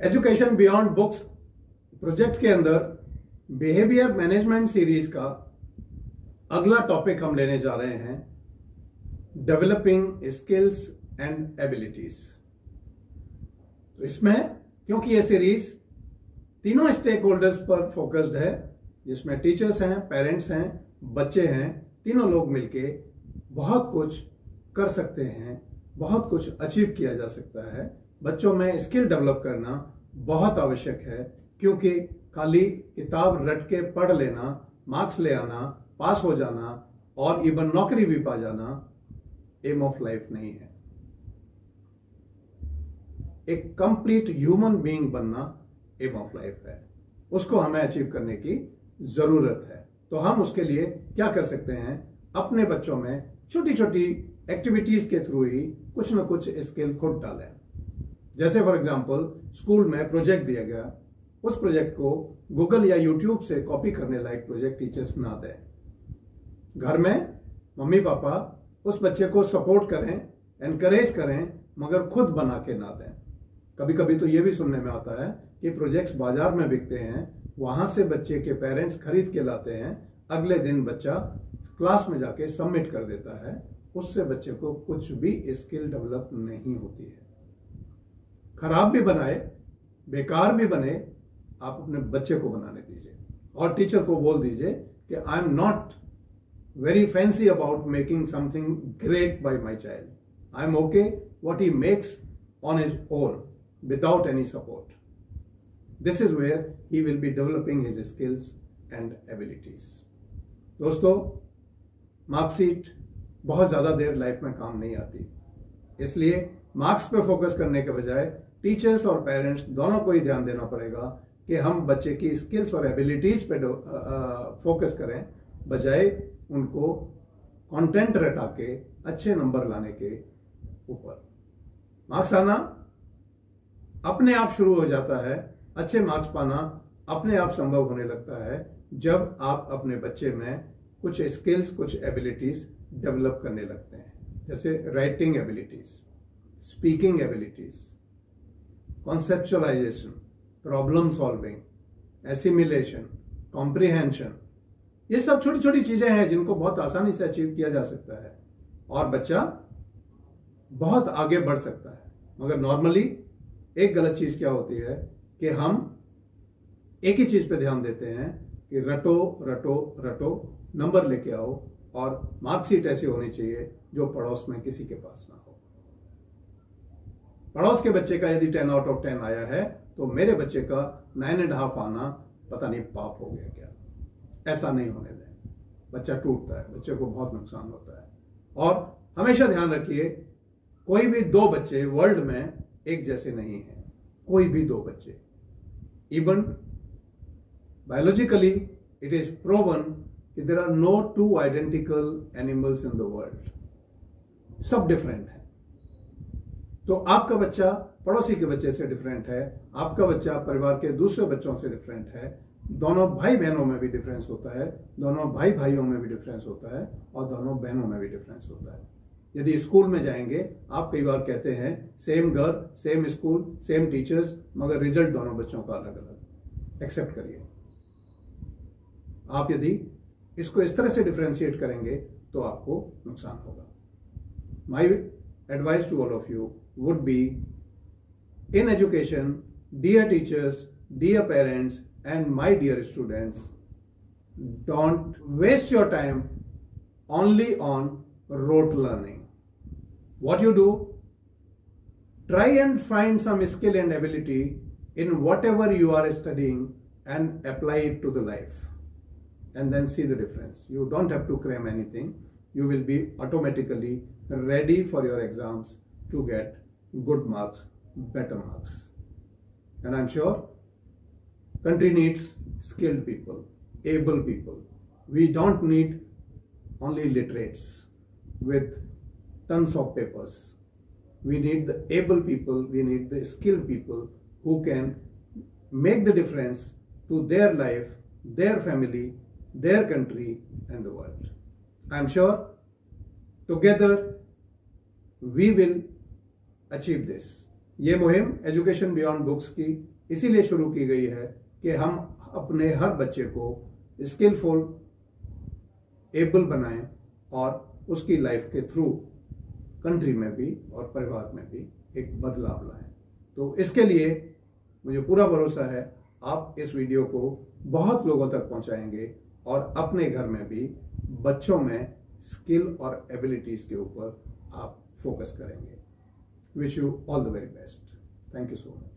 Education beyond books project के अंदर behaviour management series का अगला टॉपिक हम लेने जा रहे हैं, डेवलपिंग स्किल्स एंड एबिलिटीज। तो इसमें क्योंकि ये सीरीज तीनों स्टेक होल्डर्स पर फोकस्ड है, जिसमें टीचर्स हैं, पेरेंट्स हैं, बच्चे हैं, तीनों लोग मिलके बहुत कुछ कर सकते हैं, बहुत कुछ अचीव किया जा सकता है। बच्चों में स्किल डेवलप करना बहुत आवश्यक है, क्योंकि खाली किताब रट के पढ़ लेना, मार्क्स ले आना, पास हो जाना और इवन नौकरी भी पा जाना एम ऑफ लाइफ नहीं है। एक कंप्लीट ह्यूमन बीइंग बनना एम ऑफ लाइफ है। उसको हमें अचीव करने की जरूरत है। तो हम उसके लिए क्या कर सकते हैं, अपने बच्चों में छोटी छोटी एक्टिविटीज के थ्रू ही कुछ ना कुछ स्किल खुद डालें। जैसे फॉर एग्जांपल स्कूल में प्रोजेक्ट दिया गया, उस प्रोजेक्ट को गूगल या यूट्यूब से कॉपी करने लायक प्रोजेक्ट टीचर्स ना दें। घर में मम्मी पापा उस बच्चे को सपोर्ट करें, एनकरेज करें, मगर खुद बना के ना दें। कभी कभी तो ये भी सुनने में आता है कि प्रोजेक्ट्स बाजार में बिकते हैं, वहां से बच्चे के पेरेंट्स खरीद के लाते हैं, अगले दिन बच्चा क्लास में जाके सबमिट कर देता है। उससे बच्चे को कुछ भी स्किल डेवलप नहीं होती है। खराब भी बनाए, बेकार भी बने, आप अपने बच्चे को बनाने दीजिए और टीचर को बोल दीजिए कि I am not very fancy about making something great by my child, I am okay what he makes on his own without any support. This is where he will be developing his skills and abilities. दोस्तों, marksheet बहुत ज्यादा their life में काम नहीं आती, इसलिए marks पे focus करने के बजाय टीचर्स और पेरेंट्स दोनों को ही ध्यान देना पड़ेगा कि हम बच्चे की स्किल्स और एबिलिटीज पे फोकस करें, बजाय उनको कंटेंट रटा के अच्छे नंबर लाने के ऊपर। मार्क्स आना अपने आप शुरू हो जाता है, अच्छे मार्क्स पाना अपने आप संभव होने लगता है जब आप अपने बच्चे में कुछ स्किल्स, कुछ एबिलिटीज डेवलप करने लगते हैं। जैसे writing abilities, speaking abilities, conceptualisation, problem solving, assimilation, comprehension, ये सब छोटी छोटी चीजें हैं जिनको बहुत आसानी से अचीव किया जा सकता है और बच्चा बहुत आगे बढ़ सकता है। मगर नॉर्मली एक गलत चीज क्या होती है कि हम एक ही चीज पे ध्यान देते हैं कि रटो रटो रटो, नंबर लेके आओ, और मार्कशीट ऐसी होनी चाहिए जो पड़ोस में किसी के पास ना हो। पड़ोस के बच्चे का यदि 10 आउट ऑफ 10 आया है तो मेरे बच्चे का 9.5 आना पता नहीं पाप हो गया क्या। ऐसा नहीं होने दें, बच्चा टूटता है, बच्चे को बहुत नुकसान होता है। और हमेशा ध्यान रखिए, कोई भी दो बच्चे वर्ल्ड में एक जैसे नहीं हैं, कोई भी दो बच्चे। Even biologically it is proven कि there are no two identical animals in the world, सब डिफरेंट है। तो आपका बच्चा पड़ोसी के बच्चे से डिफरेंट है, आपका बच्चा परिवार के दूसरे बच्चों से डिफरेंट है, दोनों भाई बहनों में भी डिफरेंस होता है, दोनों भाई भाइयों में भी डिफरेंस होता है और दोनों बहनों में भी डिफरेंस होता है। यदि स्कूल में जाएंगे, आप कई बार कहते हैं सेम घर, सेम स्कूल, सेम टीचर्स, मगर रिजल्ट दोनों बच्चों का अलग अलग। एक्सेप्ट करिए, आप यदि इसको इस तरह से डिफरेंशिएट करेंगे तो आपको नुकसान होगा। My advice to all of you would be, in education, dear teachers, dear parents, and my dear students, don't waste your time only on rote learning. What you do, try and find some skill and ability in whatever you are studying and apply it to the life, and then see the difference. You don't have to cram anything. You will be automatically ready for your exams to get good marks, better marks. And I'm sure country needs skilled people, able people. We don't need only literates with tons of papers. We need the able people, we need the skilled people who can make the difference to their life, their family, their country and the world. I'm sure together we will achieve this. ये मुहिम education beyond books की इसीलिए शुरू की गई है कि हम अपने हर बच्चे को स्किलफुल, एबल बनाएं और उसकी लाइफ के थ्रू कंट्री में भी और परिवार में भी एक बदलाव लाएं। तो इसके लिए मुझे पूरा भरोसा है आप इस वीडियो को बहुत लोगों तक पहुंचाएंगे और अपने घर में भी बच्चों में स्किल और एबिलिटीज के ऊपर आप फोकस करेंगे। Wish you all the very best. Thank you so much.